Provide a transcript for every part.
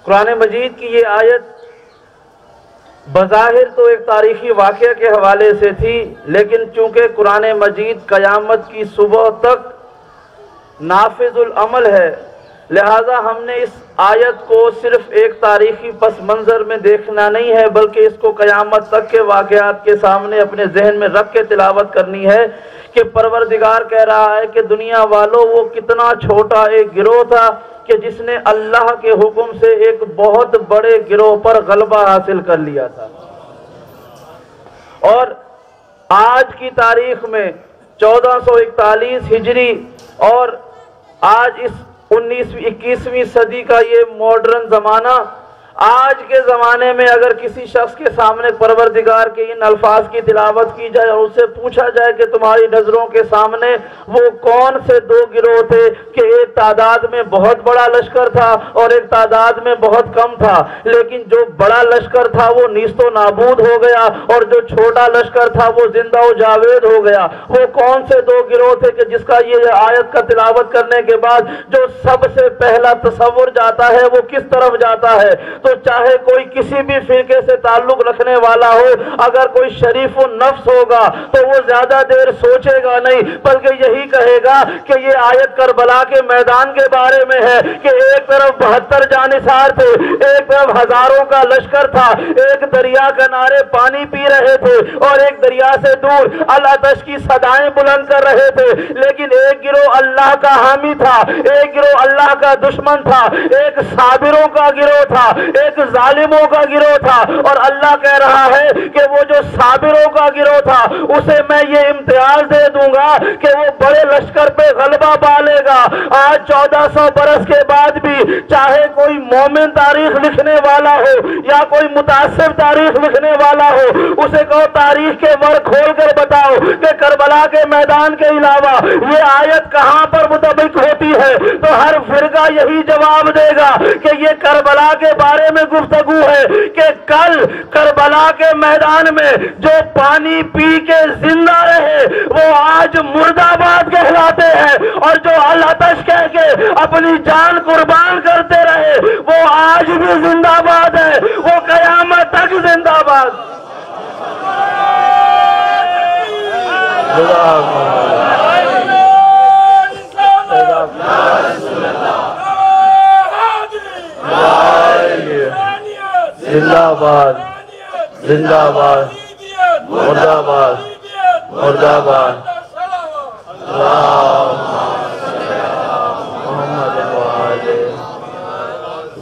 قرآن مجید کی یہ آیت بظاہر تو ایک تاریخی واقعہ کے حوالے سے تھی، لیکن چونکہ قرآن مجید قیامت کی صبح تک نافذ العمل ہے، لہذا ہم نے اس آیت کو صرف ایک تاریخی پس منظر میں دیکھنا نہیں ہے، بلکہ اس کو قیامت تک کے واقعات کے سامنے اپنے ذہن میں رکھ کے تلاوت کرنی ہے کہ پروردگار کہہ رہا ہے کہ دنیا والوں وہ کتنا چھوٹا ایک گروہ تھا کہ جس نے اللہ کے حکم سے ایک بہت بڑے گروہ پر غلبہ حاصل کر لیا تھا۔ اور آج کی تاریخ میں 1441 ہجری اور آج اس 21ویں صدی کا یہ ماڈرن زمانہ، آج کے زمانے میں اگر کسی شخص کے سامنے پروردگار کے ان الفاظ کی تلاوت کی جائے اور اسے پوچھا جائے کہ تمہاری نظروں کے سامنے وہ کون سے دو گروہ تھے کہ ایک تعداد میں بہت بڑا لشکر تھا اور ایک تعداد میں بہت کم تھا، لیکن جو بڑا لشکر تھا وہ نیست و نابود ہو گیا اور جو چھوٹا لشکر تھا وہ زندہ و جاوید ہو گیا، وہ کون سے دو گروہ تھے کہ جس کا یہ آیت کا تلاوت کرنے کے بعد جو سب سے پہلا تصور جاتا ہے وہ کس طرف جاتا ہے؟ تو چاہے کوئی کسی بھی فرقے سے تعلق رکھنے والا ہو، اگر کوئی شریف النفس ہوگا تو وہ زیادہ دیر سوچے گا نہیں، بلکہ یہی کہے گا کہ یہ آیت کربلا کے میدان کے بارے میں ہے کہ ایک طرف 72 جانثار تھے، ایک طرف ہزاروں کا لشکر تھا، ایک دریا کنارے پانی پی رہے تھے اور ایک دریا سے دور العطش کی صدائیں بلند کر رہے تھے، لیکن ایک گروہ اللہ کا حامی تھا، ایک گروہ اللہ کا دشمن تھا، ایک صابروں کا گروہ تھا، ایک ظالموں کا گروہ تھا۔ اور اللہ کہہ رہا ہے کہ وہ جو صابروں کا گروہ تھا اسے میں یہ امتیاز دے دوں گا کہ وہ بڑے لشکر پہ غلبہ پا لے گا۔ آج 1400 برس کے بعد بھی چاہے کوئی مومن تاریخ لکھنے والا ہو یا کوئی متعصب تاریخ لکھنے والا ہو، اسے کہو تاریخ کے ور کھول کر بتاؤ کہ کربلا کے میدان کے علاوہ یہ آیت کہاں پر مطابق ہوتی ہے، تو ہر فرقہ یہی جواب دے گا کہ یہ کربلا کے بارے میں گفتگو ہے کہ کل کربلا کے میدان میں جو پانی پی کے زندہ رہے وہ آج مرد آباد کہلاتے ہیں، اور جو العطش کہہ کے اپنی جان قربان کرتے رہے وہ آج بھی زندہ باد ہے، وہ قیامت تک زندہ باد۔ زندہ باد، زندہ باد، مرد آباد، مرد آباد۔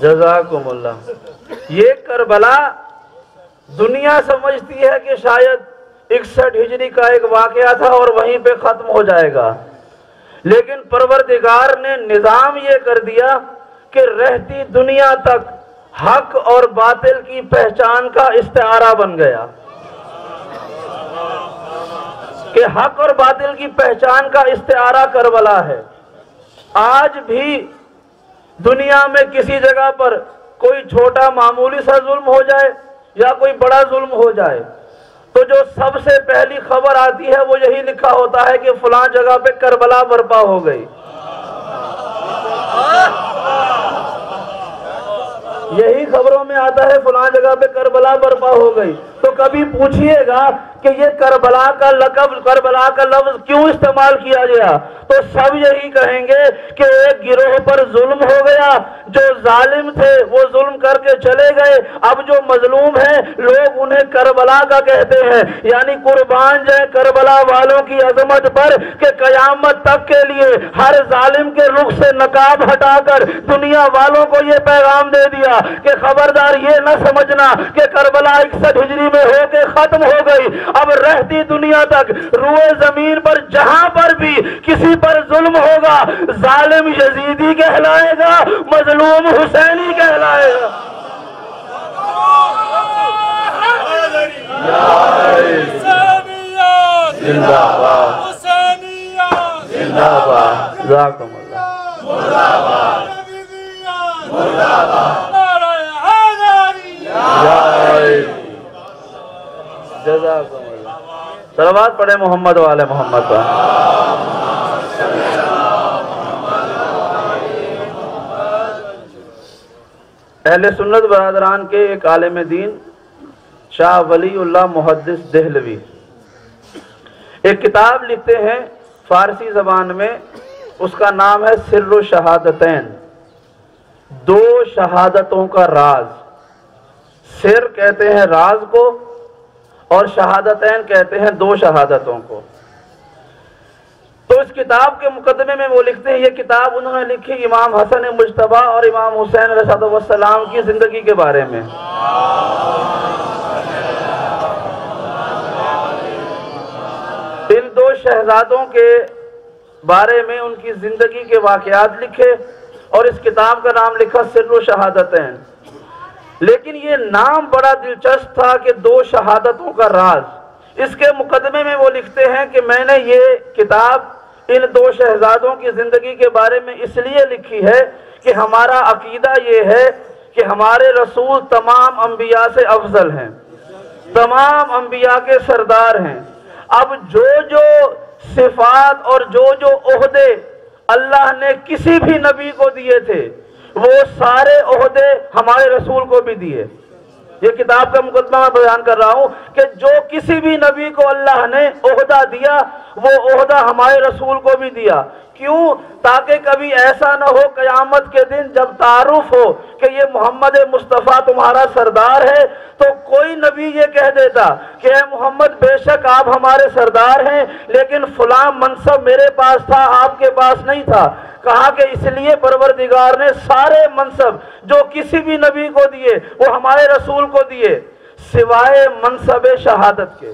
جزاکم اللہ۔ یہ کربلا دنیا سمجھتی ہے کہ شاید 61 ہجری کا ایک واقعہ تھا اور وہیں پہ ختم ہو جائے گا، لیکن پروردگار نے نظام یہ کر دیا کہ رہتی دنیا تک حق اور باطل کی پہچان کا استعارہ بن گیا، کہ حق اور باطل کی پہچان کا استعارہ کربلا ہے۔ آج بھی دنیا میں کسی جگہ پر کوئی چھوٹا معمولی سا ظلم ہو جائے یا کوئی بڑا ظلم ہو جائے تو جو سب سے پہلی خبر آتی ہے وہ یہی لکھا ہوتا ہے کہ فلاں جگہ پہ کربلا برپا ہو گئی، یہی خبروں میں آتا ہے فلاں جگہ پہ کربلا برپا ہو گئی۔ تو کبھی پوچھئے گا کہ یہ کربلا کا لقب، کربلا کا لفظ کیوں استعمال کیا گیا، تو سب یہی کہیں گے کہ ایک گروہ پر ظلم ہو گیا، جو ظالم تھے وہ ظلم کر کے چلے گئے، اب جو مظلوم ہیں لوگ انہیں کربلا کا کہتے ہیں، یعنی قربان جائیں کربلا والوں کی عظمت پر کہ قیامت تک کے لیے ہر ظالم کے رخ سے نقاب ہٹا کر دنیا والوں کو یہ پیغام دے دیا کہ خبردار یہ نہ سمجھنا کہ کربلا 61 ہجری میں ہو کے ختم ہو گئی، اب رہتی دنیا تک روئے زمین پر جہاں پر بھی کسی پر ظلم ہوگا ظالم یزیدی کہلائے گا، مظلوم حسینی کہلائے گا۔ زندہ باد، زندہ باد، جزاکم اللہ، مرد آباد، مرد آباد، جزاکم اللہ۔ صلوات پڑھیں محمد و آل محمد پر۔ اہل سنت برادران کے ایک عالم دین شاہ ولی اللہ محدث دہلوی ایک کتاب لکھتے ہیں فارسی زبان میں، اس کا نام ہے سر و شہادتین، دو شہادتوں کا راز۔ سر کہتے ہیں راز کو اور شہادتین کہتے ہیں دو شہادتوں کو۔ تو اس کتاب کے مقدمے میں وہ لکھتے ہیں، یہ کتاب انہوں نے لکھی امام حسن مجتبی اور امام حسین علیہ السلام کی زندگی کے بارے میں۔ ان دو شہزادوں کے بارے میں ان کی زندگی کے واقعات لکھے اور اس کتاب کا نام لکھا سر و شہادتین۔ لیکن یہ نام بڑا دلچسپ تھا کہ دو شہادتوں کا راز۔ اس کے مقدمے میں وہ لکھتے ہیں کہ میں نے یہ کتاب ان دو شہزادوں کی زندگی کے بارے میں اس لیے لکھی ہے کہ ہمارا عقیدہ یہ ہے کہ ہمارے رسول تمام انبیاء سے افضل ہیں، تمام انبیاء کے سردار ہیں۔ اب جو جو صفات اور جو جو عہدے اللہ نے کسی بھی نبی کو دیے تھے وہ سارے عہدے ہمارے رسول کو بھی دیے۔ یہ کتاب کا مقدمہ میں بیان کر رہا ہوں کہ جو کسی بھی نبی کو اللہ نے عہدہ دیا وہ عہدہ ہمارے رسول کو بھی دیا۔ کیوں؟ تاکہ کبھی ایسا نہ ہو قیامت کے دن جب تعارف ہو کہ یہ محمد مصطفیٰ تمہارا سردار ہے تو کوئی نبی یہ کہہ دیتا کہ اے محمد بے شک آپ ہمارے سردار ہیں لیکن فلاں منصب میرے پاس تھا آپ کے پاس نہیں تھا۔ کہا کہ اس لیے پروردگار نے سارے منصب جو کسی بھی نبی کو دیے وہ ہمارے رسول کو دیے سوائے منصب شہادت کے۔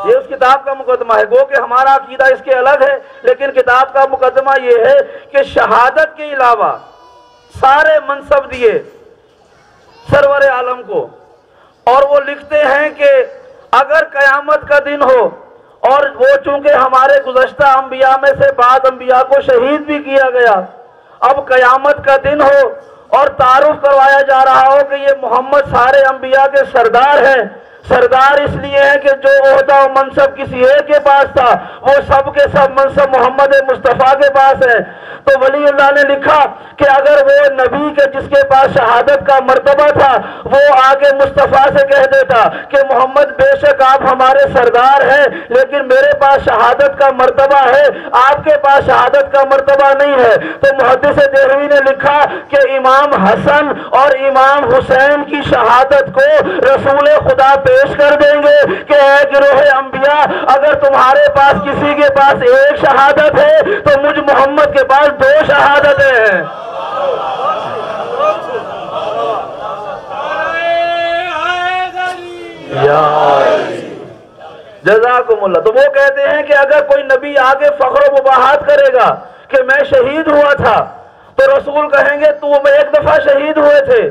یہ اس کتاب کا مقدمہ ہے، گو کہ ہمارا عقیدہ اس کے الگ ہے لیکن کتاب کا مقدمہ یہ ہے کہ شہادت کے علاوہ سارے منصب دیے سرور عالم کو۔ اور وہ لکھتے ہیں کہ اگر قیامت کا دن ہو اور وہ چونکہ ہمارے گزشتہ انبیاء میں سے بعض انبیاء کو شہید بھی کیا گیا، اب قیامت کا دن ہو اور تعارف کروایا جا رہا ہو کہ یہ محمد سارے انبیاء کے سردار ہیں۔ سردار اس لیے ہے کہ جو عہدہ و منصب کسی ایک کے پاس تھا وہ سب کے سب منصب محمد مصطفیٰ کے پاس ہے۔ تو ولی اللہ نے لکھا کہ اگر وہ نبی کے جس کے پاس شہادت کا مرتبہ تھا وہ آگے مصطفیٰ سے کہہ دیتا کہ محمد بے شک آپ ہمارے سردار ہیں لیکن میرے پاس شہادت کا مرتبہ ہے، آپ کے پاس شہادت کا مرتبہ نہیں ہے، تو محدث دہلوی نے لکھا کہ امام حسن اور امام حسین کی شہادت کو رسول خدا پیش کر دیں گے کہ اے گروہ انبیاء اگر تمہارے پاس کسی کے پاس ایک شہادت ہے تو مجھ محمد کے پاس دو شہادتیں ہیں۔ جزاکم اللہ۔ تو وہ کہتے ہیں کہ اگر کوئی نبی آگے فخر و مباحات کرے گا کہ میں شہید ہوا تھا تو رسول کہیں گے تم ایک دفعہ شہید ہوئے تھے،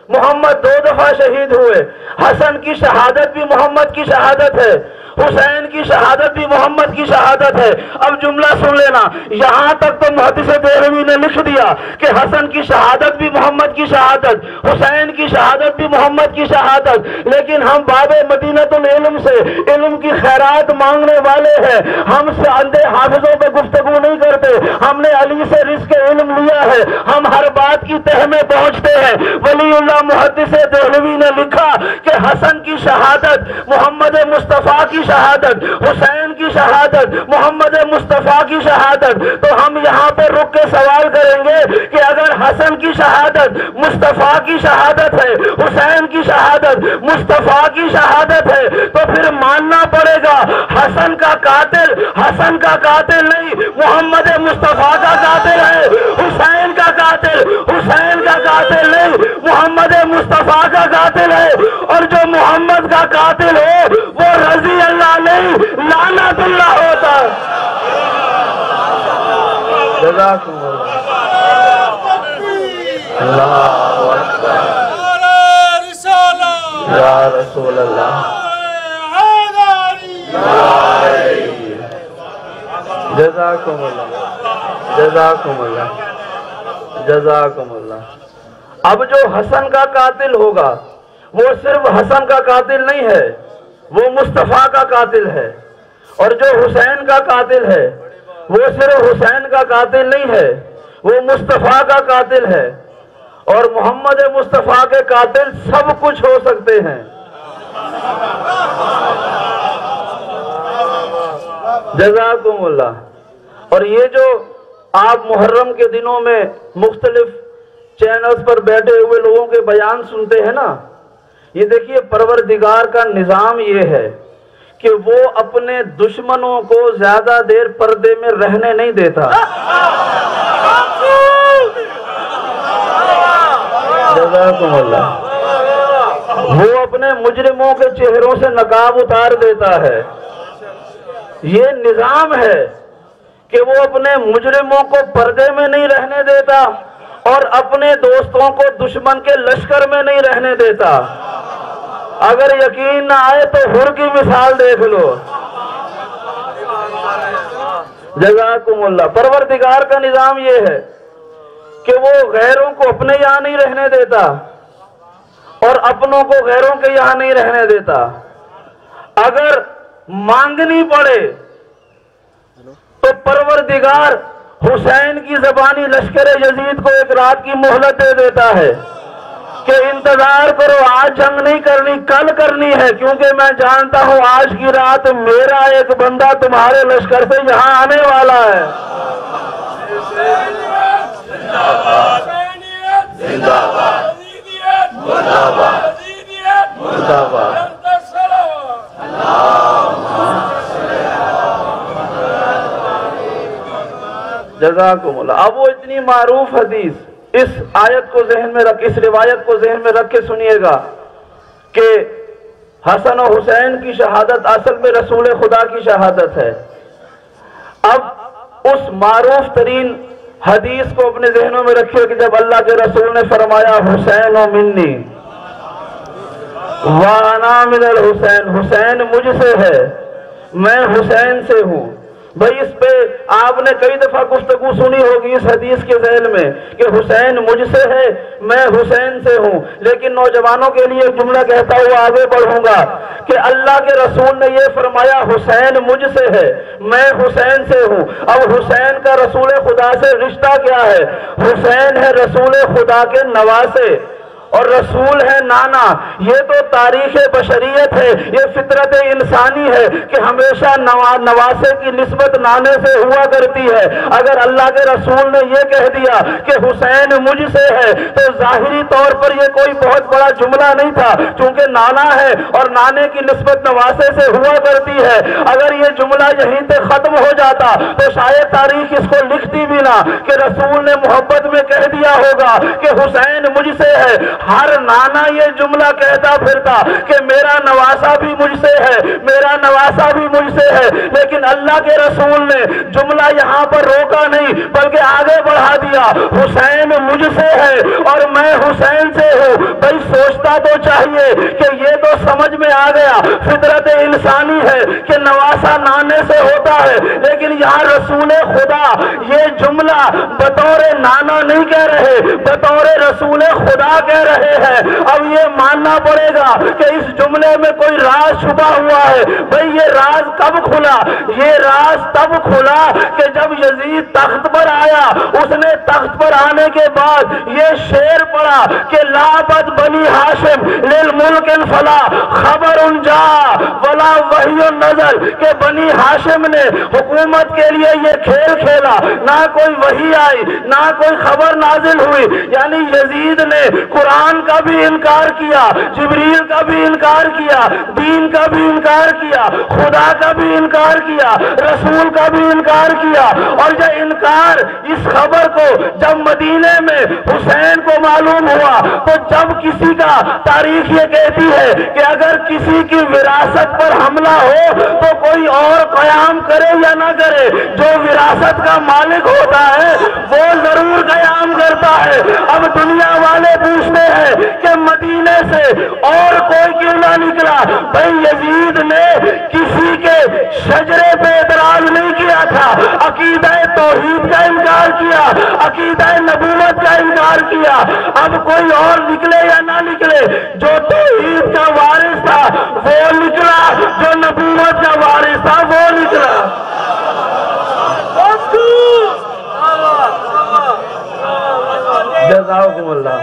محمد دو دفعہ شہید ہوئے۔ حسن کی شہادت بھی محمد کی شہادت ہے، حسین کی شہادت بھی محمد کی شہادت ہے۔ اب جملہ سن لینا، یہاں تک تو محدث دہلوی نے لکھ دیا کہ حسن کی شہادت بھی محمد کی شہادت، حسین کی شہادت بھی محمد کی شہادت، لیکن ہم باب مدینۃ العلم سے علم کی خیرات مانگنے والے ہیں، ہم سے اندھے حافظوں پہ گفتگو نہیں کرتے، ہم نے علی سے رزق علم لیا ہے، ہم ہر بات کی تہ میں پہنچتے ہیں۔ ولی اللہ محدث دہلوی نے لکھا کہ حسن کی شہادت محمد مصطفیٰ کی شہادت، حسین کی شہادت محمد مصطفیٰ کی شہادت۔ تو ہم یہاں پہ رک کے سوال کریں گے کہ اگر حسن کی شہادت مصطفیٰ کی شہادت ہے، حسین کی شہادت مصطفیٰ کی شہادت ہے تو پھر ماننا پڑے گا حسن کا قاتل نہیں، محمد مصطفیٰ کا قاتل ہے، حسین کا قاتل نہیں، محمد مصطفیٰ کا قاتل ہے، اور جو محمد کا قاتل ہو وہ رضی اللہ نہیں لعنت اللہ ہوتا ہے۔ جزاکم اللہ یا رسول اللہ جزاکم اللہ۔ اب جو حسن کا قاتل ہوگا وہ صرف حسن کا قاتل نہیں ہے، وہ مصطفیٰ کا قاتل ہے، اور جو حسین کا قاتل ہے وہ صرف حسین کا قاتل نہیں ہے، وہ مصطفیٰ کا قاتل ہے، اور محمد مصطفیٰ کے قاتل سب کچھ ہو سکتے ہیں۔ جزاکم اللہ۔ اور یہ جو آپ محرم کے دنوں میں مختلف چینلز پر بیٹھے ہوئے لوگوں کے بیان سنتے ہیں نا، یہ دیکھیے پروردگار کا نظام یہ ہے کہ وہ اپنے دشمنوں کو زیادہ دیر پردے میں رہنے نہیں دیتا۔ جزاکم اللہ۔ وہ اپنے مجرموں کے چہروں سے نقاب اتار دیتا ہے۔ یہ نظام ہے کہ وہ اپنے مجرموں کو پردے میں نہیں رہنے دیتا اور اپنے دوستوں کو دشمن کے لشکر میں نہیں رہنے دیتا۔ اگر یقین نہ آئے تو حر کی مثال دیکھ لو۔ جزاکم اللہ۔ پروردگار کا نظام یہ ہے کہ وہ غیروں کو اپنے یہاں نہیں رہنے دیتا اور اپنوں کو غیروں کے یہاں نہیں رہنے دیتا۔ اگر مانگنی پڑے تو پروردگار حسین کی زبانی لشکر یزید کو ایک رات کی مہلت دے دیتا ہے کہ انتظار کرو، آج جنگ نہیں کرنی، کل کرنی ہے، کیونکہ میں جانتا ہوں آج کی رات میرا ایک بندہ تمہارے لشکر سے یہاں آنے والا ہے۔ جزاکم اللہ۔ اب وہ اتنی معروف حدیث، اس آیت کو ذہن میں رکھ، اس روایت کو ذہن میں رکھ کے سنیے گا کہ حسن و حسین کی شہادت اصل میں رسول خدا کی شہادت ہے۔ اب اس معروف ترین حدیث کو اپنے ذہنوں میں رکھیے کہ جب اللہ کے رسول نے فرمایا حسین و منی وانا من الحسین، حسین مجھ سے ہے، میں حسین سے ہوں۔ بھائی اس پہ آپ نے کئی دفعہ گفتگو سنی ہوگی اس حدیث کے ذیل میں کہ حسین مجھ سے ہے، میں حسین سے ہوں، لیکن نوجوانوں کے لیے ایک جملہ کہتا ہوا آگے بڑھوں گا کہ اللہ کے رسول نے یہ فرمایا حسین مجھ سے ہے، میں حسین سے ہوں۔ اب حسین کا رسول خدا سے رشتہ کیا ہے؟ حسین ہے رسول خدا کے نواسے اور رسول ہے نانا۔ یہ تو تاریخ بشریت ہے، یہ فطرت انسانی ہے کہ ہمیشہ نواسے کی نسبت نانے سے ہوا کرتی ہے۔ اگر اللہ کے رسول نے یہ کہہ دیا کہ حسین مجھ سے ہے تو ظاہری طور پر یہ کوئی بہت بڑا جملہ نہیں تھا، چونکہ نانا ہے اور نانے کی نسبت نواسے سے ہوا کرتی ہے۔ اگر یہ جملہ یہیں پہ ختم ہو جاتا تو شاید تاریخ اس کو لکھتی بھی نہ کہ رسول نے محبت میں کہہ دیا ہوگا کہ حسین مجھ سے ہے۔ ہر نانا یہ جملہ کہتا پھرتا کہ میرا نواسا بھی مجھ سے ہے، میرا نواسا بھی مجھ سے ہے، لیکن اللہ کے رسول نے جملہ یہاں پر روکا نہیں بلکہ آگے بڑھا دیا، حسین مجھ سے ہے اور میں حسین سے ہوں۔ بھائی سوچتا تو چاہیے کہ یہ تو سمجھ میں آ گیا، فطرت انسانی ہے کہ نواسا نانے سے ہوتا ہے، لیکن یہاں رسول خدا یہ جملہ بطور نانا نہیں کہہ رہے، بطور رسول خدا کہہ رہے ہیں۔ اب یہ ماننا پڑے گا کہ اس جملے میں کوئی راز چھپا ہوا ہے۔ بھئی یہ راز کب کھلا؟ یہ راز تب کھلا کہ جب یزید تخت پر آیا، اس نے تخت پر آنے کے بعد یہ شعر پڑھا کہ لابد بنی ہاشم للملک الفلا خبر جا ولا وحی نظر، کہ بنی ہاشم نے حکومت کے لیے یہ کھیل کھیلا، نہ کوئی وحی آئی نہ کوئی خبر نازل ہوئی۔ یعنی یزید نے قرآن کا بھی انکار کیا، جبریل کا بھی انکار کیا، دین کا بھی انکار کیا، خدا کا بھی انکار کیا، رسول کا بھی انکار کیا۔ اور یہ انکار اس خبر کو جب مدینے میں حسین کو معلوم ہوا تو جب کسی کا تاریخ یہ کہتی ہے کہ اگر کسی کی وراثت پر حملہ ہو تو کوئی اور قیام کرے یا نہ کرے، جو وراثت کا مالک ہوتا ہے وہ ضرور قیام کرتا ہے۔ اب دنیا والے پوچھتے ہیں کہ مدینے سے اور کوئی کیوں نہ نکلا؟ بھائی یزید نے کسی کے شجرے پہ اعتراض نہیں کیا تھا، عقیدہ توحید کا انکار کیا، عقیدہ نبوت کا انکار کیا۔ اب کوئی اور نکلے یا نہ نکلے، جو توحید کا وارث تھا وہ نکلا، جو نبوت کا وارث تھا وہ نکلا۔ جزاکم اللہ.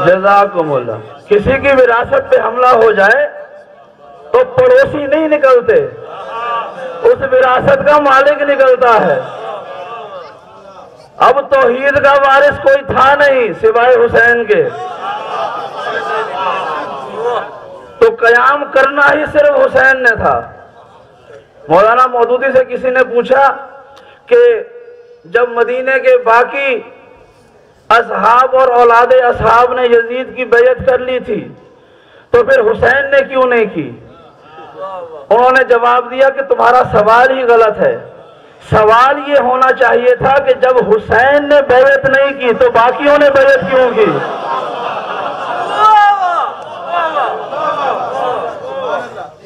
جزاکم اللہ. کسی کی وراثت پہ حملہ ہو جائے تو پڑوسی نہیں نکلتے، اس وراثت کا مالک نکلتا ہے. اب توحید کا وارث کوئی تھا نہیں سوائے حسین کے، تو قیام کرنا ہی صرف حسین نے تھا. مولانا مودودی سے کسی نے پوچھا کہ جب مدینے کے باقی اصحاب اور اولاد اصحاب نے یزید کی بیعت کر لی تھی تو پھر حسین نے کیوں نہیں کی؟ انہوں نے جواب دیا کہ تمہارا سوال ہی غلط ہے. سوال یہ ہونا چاہیے تھا کہ جب حسین نے بیعت نہیں کی تو باقیوں نے بیعت کیوں کی؟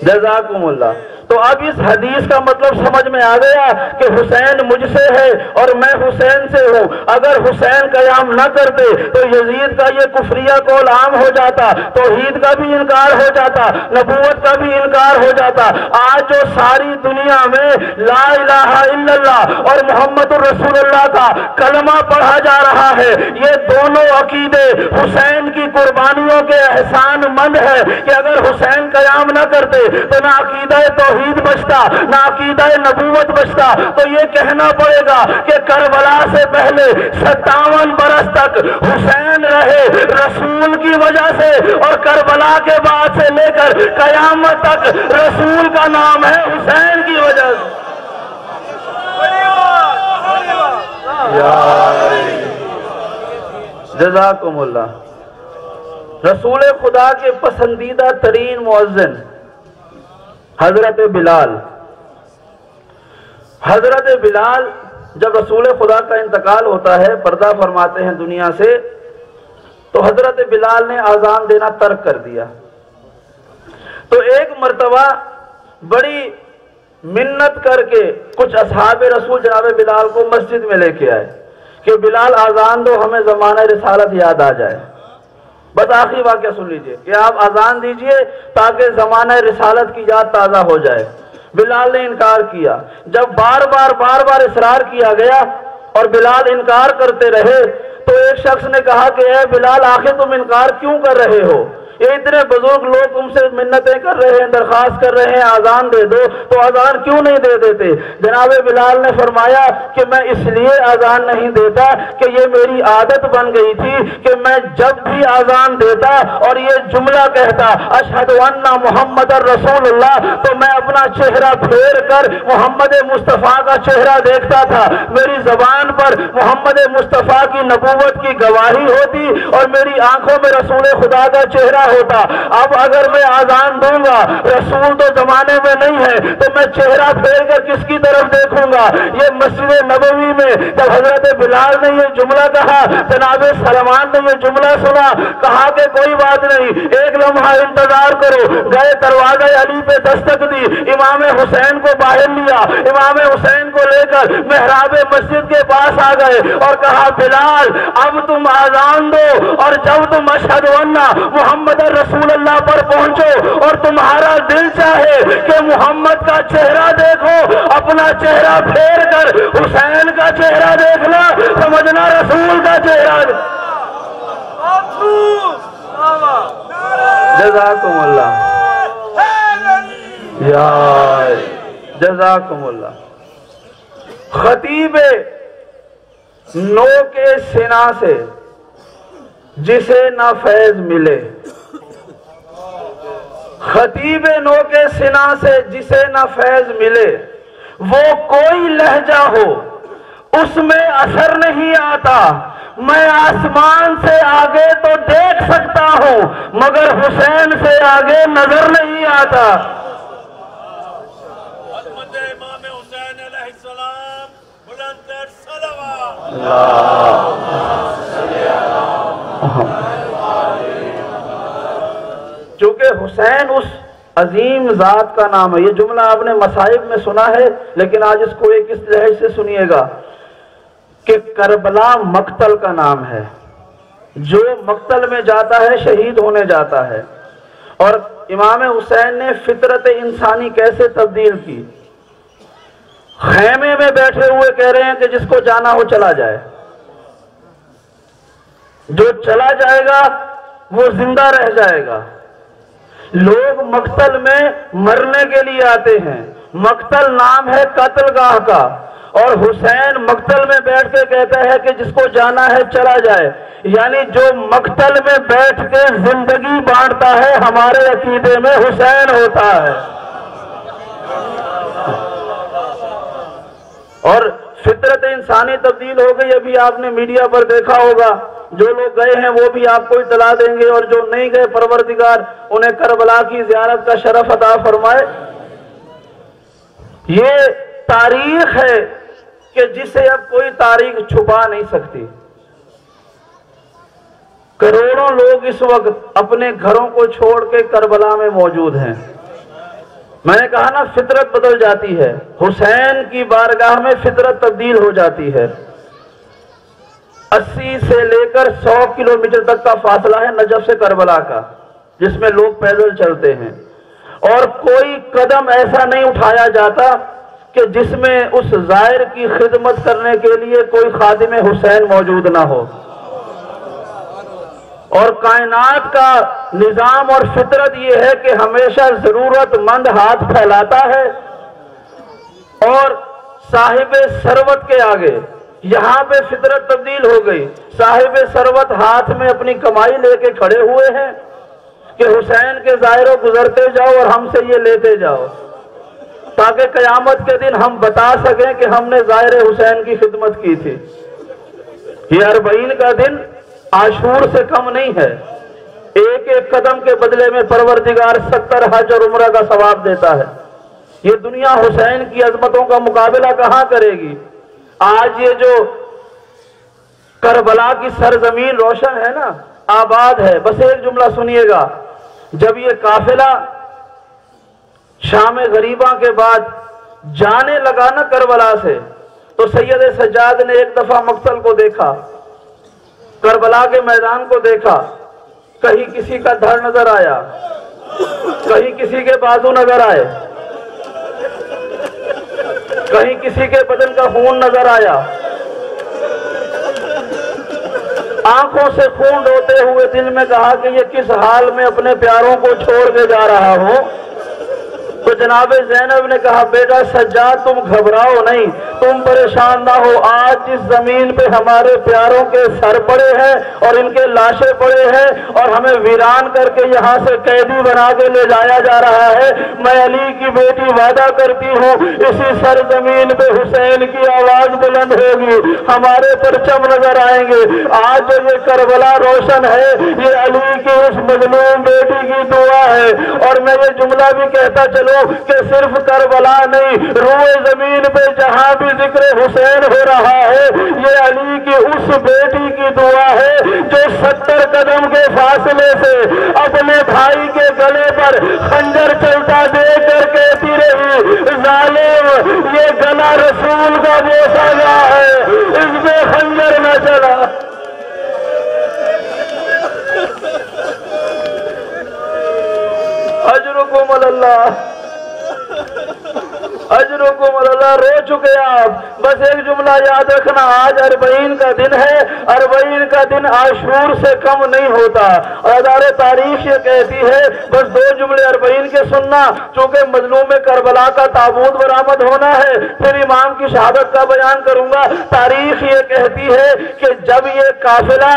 جزاکم اللہ. تو اب اس حدیث کا مطلب سمجھ میں آ گیا کہ حسین مجھ سے ہے اور میں حسین سے ہوں. اگر حسین قیام نہ کرتے تو یزید کا یہ کفریہ قول عام ہو جاتا، توحید کا بھی انکار ہو جاتا، نبوت کا بھی انکار ہو جاتا. آج جو ساری دنیا میں لا الہ الا اللہ اور محمد الرسول اللہ کا کلمہ پڑھا جا رہا ہے، یہ دونوں عقیدے حسین کی قربانیوں کے احسان مند ہے کہ اگر حسین قیام نہ کرتے تو نہ عقیدہ توحید بچتا نہ عقیدہ نبوت بچتا. تو یہ کہنا پڑے گا کہ کربلا سے پہلے 57 برس تک حسین رہے رسول کی وجہ سے، اور کربلا کے بعد سے لے کر قیامت تک رسول کا نام ہے حسین کی وجہ سے. جزاکم اللہ. رسول خدا کے پسندیدہ ترین مؤذن حضرت بلال. حضرت بلال جب رسول خدا کا انتقال ہوتا ہے، پردہ فرماتے ہیں دنیا سے، تو حضرت بلال نے اذان دینا ترک کر دیا. تو ایک مرتبہ بڑی منت کر کے کچھ اصحاب رسول جناب بلال کو مسجد میں لے کے آئے کہ بلال اذان دو، ہمیں زمانہ رسالت یاد آ جائے. بس آخری واقعہ سن لیجئے کہ آپ اذان دیجئے تاکہ زمانہ رسالت کی یاد تازہ ہو جائے. بلال نے انکار کیا. جب بار بار اصرار کیا گیا اور بلال انکار کرتے رہے تو ایک شخص نے کہا کہ اے بلال، آخر تم انکار کیوں کر رہے ہو؟ یہ اتنے بزرگ لوگ تم سے منتیں کر رہے ہیں، درخواست کر رہے ہیں اذان دے دو، تو اذان کیوں نہیں دے دیتے؟ جناب بلال نے فرمایا کہ میں اس لیے اذان نہیں دیتا کہ یہ میری عادت بن گئی تھی کہ میں جب بھی اذان دیتا اور یہ جملہ کہتا اشہد ان محمد رسول اللہ، تو میں اپنا چہرہ پھیر کر محمد مصطفیٰ کا چہرہ دیکھتا تھا. میری زبان پر محمد مصطفیٰ کی نبوت کی گواہی ہوتی اور میری آنکھوں میں رسول خدا کا چہرہ ہوتا. اب اگر میں اذان دوں گا، رسول تو زمانے میں نہیں ہے، تو میں چہرہ پھیر کر کس کی طرف دیکھوں گا؟ یہ مسجد نبوی میں جب حضرت بلال نے یہ جملہ کہا، جناب سلمان نے یہ جملہ سنا، کہا کہ کوئی بات نہیں، ایک لمحہ انتظار کرو. گئے دروازہ علی پہ دستک دی، امام حسین کو باہر لیا، امام حسین کو لے کر محراب مسجد کے پاس آ گئے اور کہا بلال اب تم اذان دو، اور جب تم اشہد ان محمد رسول اللہ پر پہنچو اور تمہارا دل چاہے کہ محمد کا چہرہ دیکھو، اپنا چہرہ پھیر کر حسین کا چہرہ دیکھنا، سمجھنا رسول کا چہرہ. جزاکم اللہ. جزاکم اللہ. خطیب نو کے سنا سے جسے نہ فیض ملے، خطیب نو کے سنا سے جسے نہ فیض ملے، وہ کوئی لہجہ ہو اس میں اثر نہیں آتا. میں آسمان سے آگے تو دیکھ سکتا ہوں مگر حسین سے آگے نظر نہیں آتا. امام حسین علیہ السلام بلند صلوات. چونکہ حسین اس عظیم ذات کا نام ہے. یہ جملہ آپ نے مصائب میں سنا ہے، لیکن آج اس کو ایک اس لہجے سے سنیے گا کہ کربلا مقتل کا نام ہے. جو مقتل میں جاتا ہے شہید ہونے جاتا ہے، اور امام حسین نے فطرت انسانی کیسے تبدیل کی؟ خیمے میں بیٹھے ہوئے کہہ رہے ہیں کہ جس کو جانا ہو چلا جائے، جو چلا جائے گا وہ زندہ رہ جائے گا۔ لوگ مقتل میں مرنے کے لیے آتے ہیں، مقتل نام ہے قتل گاہ کا، اور حسین مقتل میں بیٹھ کے کہتا ہے کہ جس کو جانا ہے چلا جائے، یعنی جو مقتل میں بیٹھ کے زندگی بانٹتا ہے ہمارے عقیدے میں حسین ہوتا ہے۔ اور فطرت انسانی تبدیل ہو گئی۔ ابھی آپ نے میڈیا پر دیکھا ہوگا، جو لوگ گئے ہیں وہ بھی آپ کو اطلاع دیں گے، اور جو نہیں گئے پروردگار انہیں کربلا کی زیارت کا شرف عطا فرمائے۔ یہ تاریخ ہے کہ جسے اب کوئی تاریخ چھپا نہیں سکتی۔ کروڑوں لوگ اس وقت اپنے گھروں کو چھوڑ کے کربلا میں موجود ہیں۔ میں نے کہا نا فطرت بدل جاتی ہے، حسین کی بارگاہ میں فطرت تبدیل ہو جاتی ہے۔ 80 سے لے کر 100 کلومیٹر تک کا فاصلہ ہے نجف سے کربلا کا، جس میں لوگ پیدل چلتے ہیں، اور کوئی قدم ایسا نہیں اٹھایا جاتا کہ جس میں اس زائر کی خدمت کرنے کے لیے کوئی خادم حسین موجود نہ ہو۔ اور کائنات کا نظام اور فطرت یہ ہے کہ ہمیشہ ضرورت مند ہاتھ پھیلاتا ہے، اور صاحب ثروت کے آگے یہاں پہ فطرت تبدیل ہو گئی۔ صاحب ثروت ہاتھ میں اپنی کمائی لے کے کھڑے ہوئے ہیں کہ حسین کے زائروں گزرتے جاؤ اور ہم سے یہ لیتے جاؤ، تاکہ قیامت کے دن ہم بتا سکیں کہ ہم نے زائر حسین کی خدمت کی تھی۔ یہ 40 کا دن عاشور سے کم نہیں ہے۔ ایک ایک قدم کے بدلے میں پروردگار 70 حج اور عمرہ کا ثواب دیتا ہے۔ یہ دنیا حسین کی عظمتوں کا مقابلہ کہاں کرے گی؟ آج یہ جو کربلا کی سرزمین روشن ہے نا، آباد ہے۔ بس ایک جملہ سنیے گا، جب یہ قافلہ شام غریباں کے بعد جانے لگا نا کربلا سے، تو سید سجاد نے ایک دفعہ مقتل کو دیکھا، کربلا کے میدان کو دیکھا، کہیں کسی کا دھڑ نظر آیا، کہیں کسی کے بازو نظر آئے، کہیں کسی کے بدن کا خون نظر آیا۔ آنکھوں سے خون روتے ہوئے دل میں کہا کہ یہ کس حال میں اپنے پیاروں کو چھوڑ کے جا رہا ہوں۔ تو جناب زینب نے کہا بیٹا سجاد تم گھبراؤ نہیں، تم پریشان نہ ہو، آج جس زمین پہ ہمارے پیاروں کے سر پڑے ہیں اور ان کے لاشیں پڑے ہیں اور ہمیں ویران کر کے یہاں سے قیدی بنا کے لے جایا جا رہا ہے، میں علی کی بیٹی وعدہ کرتی ہوں اسی سرزمین پہ حسین کی آواز بلند ہوگی، ہمارے پرچم نظر آئیں گے۔ آج جو یہ کربلا روشن ہے یہ علی کی اس مظلوم بیٹی کی دعا ہے۔ اور میں یہ جملہ بھی کہتا چلوں کہ صرف کربلا نہیں، روئے زمین پہ جہاں بھی ذکر حسین ہو رہا ہے یہ علی کی اس بیٹی کی دعا ہے جو 70 قدم کے فاصلے سے اپنے بھائی کے گلے پر خنجر چلتا دیکھ کر کہتی رہی ظالم یہ گلا رسول کا بوسا گیا ہے، اس میں خنجر نہ چلا۔ اجرکم اللہ، اجرکم اللہ۔ رو چکے آپ، بس ایک جملہ یاد رکھنا، آج 40 کا دن ہے، 40 کا دن عاشور سے کم نہیں ہوتا۔ اور ادارِ تاریخ یہ کہتی ہے، بس 2 جملے 40 کے سننا، چونکہ مظلوم کربلا کا تابوت برآمد ہونا ہے، پھر امام کی شہادت کا بیان کروں گا۔ تاریخ یہ کہتی ہے کہ جب یہ قافلہ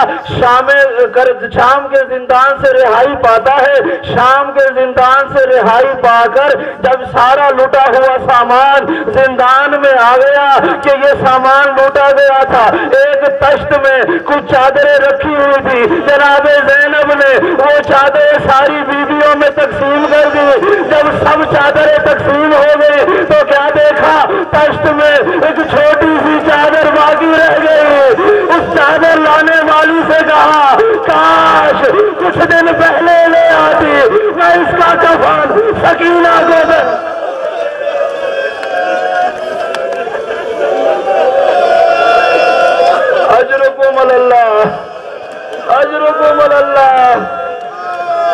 شام کے زندان سے رہائی پاتا ہے، شام کے زندان سے رہائی پا کر جب سارا لوٹا ہوا سامان زندان میں آ گیا کہ یہ سامان لوٹا گیا تھا، ایک تشت میں کچھ چادریں رکھی ہوئی تھی، جناب زینب نے وہ چادریں ساری بیویوں میں تقسیم کر دی۔ جب سب چادریں تقسیم ہو گئی تو کیا دیکھا، تشت میں ایک چھوٹی سی چادر باقی رہ گئی۔ اس چادر لانے والی سے کہا کاش کچھ دن پہلے لے آتی، میں اس کا کفن سکینہ کو دے۔ اجرکم اللہ، اجرکم اللہ۔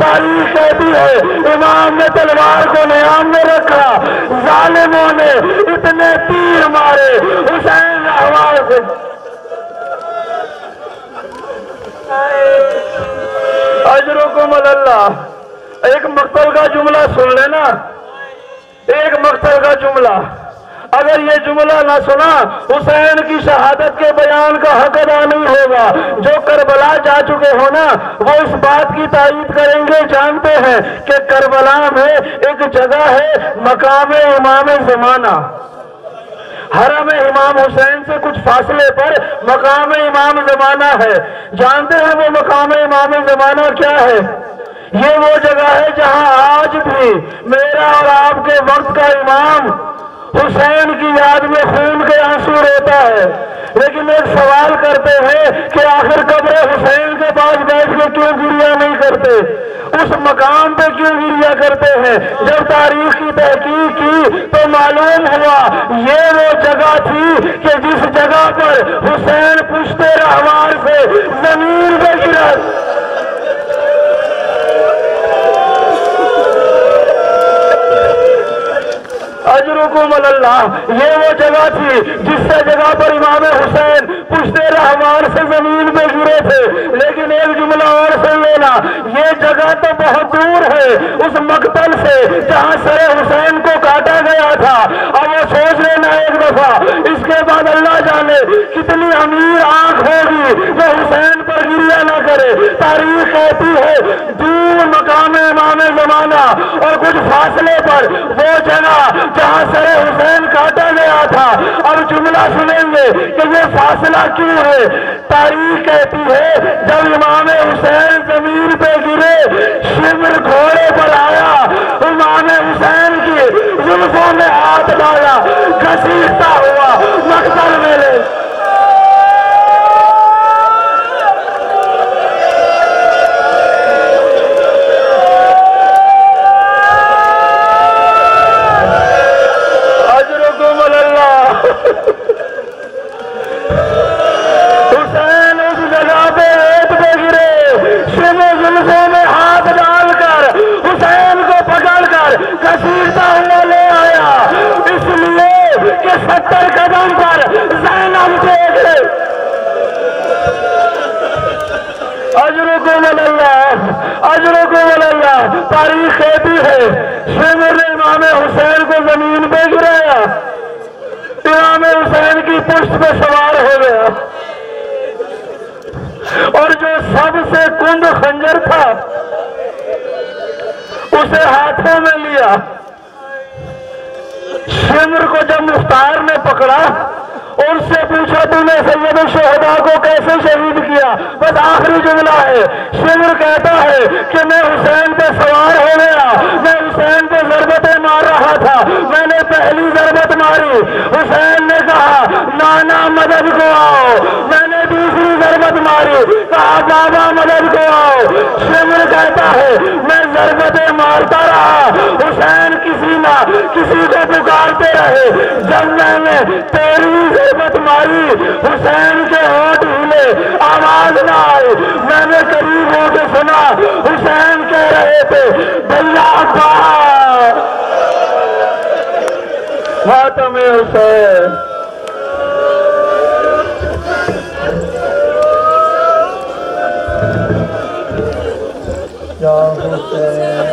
تاریخ کہتی ہے امام نے تلوار کو نیام میں رکھا، ظالموں نے اتنے تیر مارے حسین رحمان سے۔ اجرکم اللہ۔ ایک مقتل کا جملہ سن لینا، ایک مقتل کا جملہ، اگر یہ جملہ نہ سنا حسین کی شہادت کے بیان کا حق ادا نہیں ہوگا۔ جو کربلا جا چکے ہو نا وہ اس بات کی تائید کریں گے، جانتے ہیں کہ کربلا میں ایک جگہ ہے مقام امام زمانہ، حرم امام حسین سے کچھ فاصلے پر مقام امام زمانہ ہے۔ جانتے ہیں وہ مقام امام زمانہ کیا ہے؟ یہ وہ جگہ ہے جہاں آج بھی میرا اور آپ کے وقت کا امام حسین کی یاد میں خون کے آنسو روتا ہے، لیکن ایک سوال کرتے ہیں کہ آخر قبر حسین کے پاس بیٹھ کے کیوں گریہ نہیں کرتے، اس مقام پہ کیوں گریہ کرتے ہیں؟ جب تاریخ کی تحقیق کی تو معلوم ہوا یہ وہ جگہ تھی کہ جس جگہ پر حسین پشت رہوار سے زمین پہ گرا۔ اجرکم اللہ۔ یہ وہ جگہ تھی جس سے جگہ پر امام حسین پشت رہوار سے زمین پہ گرے تھے، لیکن ایک جملہ اور سن لینا، یہ جگہ تو بہت دور ہے اس مقتل سے جہاں سر حسین کو کاٹا گیا تھا۔ اب وہ سوچ لینا ایک دفعہ، اس کے بعد اللہ جانے کتنی امیر آنکھ ہوگی جو حسین پر گریہ نہ کرے۔ تاریخ کہتی ہے دور مقام امام زمانہ اور کچھ فاصلے پر وہ جگہ جہاں سر حسین کاٹا گیا تھا۔ اب جملہ سنیں گے کہ یہ فاصلہ کیوں ہے؟ تاریخ کہتی ہے جب امام حسین زمین پہ گرے شمر گھوڑے پر آیا، امام حسین کی زلفوں میں ہاتھ ڈالا، گھسیٹتا ہوا مقتل میں لے۔ حسین اس جگہ پہ ریت پہ گرے، شمع زلفوں میں ہاتھ ڈال کر حسین کو پکڑ کر گھسیٹتا ہوا لے آیا، اس لیے کہ 70 قدم پر زینب دیکھ لے۔ اجرکم اللہ، اجرکم اللہ۔ تاریخ کہتی ہے شمر نے امام حسین کو زمین پہ گرایا، امام حسین کی پشت پہ سوار ہو گیا اور جو سب سے کند خنجر تھا اسے ہاتھوں میں لیا۔ شمر کو جب مختار نے پکڑا اور اس سے پوچھا تو نے سید الشہداء کو کیسے شہید کیا؟ بس آخری جملہ ہے، شمر کہتا ہے کہ میں حسین پہ سوار ہو گیا، میں حسین پہ ضربتیں مار رہا تھا، میں نے پہلی ضربت ماری، حسین نے کہا نانا مدد کو آؤ، میں نے دوسری ضربت ماری، کہا بابا مدد کو آؤ۔ شمر کہتا ہے میں ضربتیں مارتا رہا، حسین کسی نہ کسی کو پکارتے رہے، جب میں نے تیرہویں ضربت ماری حسین کے ہونٹ ہلے، آواز نہ آئی، میں نے قریب ہو کے سنا حسین کہہ رہے تھے بھیا ابا خاتم حسین۔ یا حسین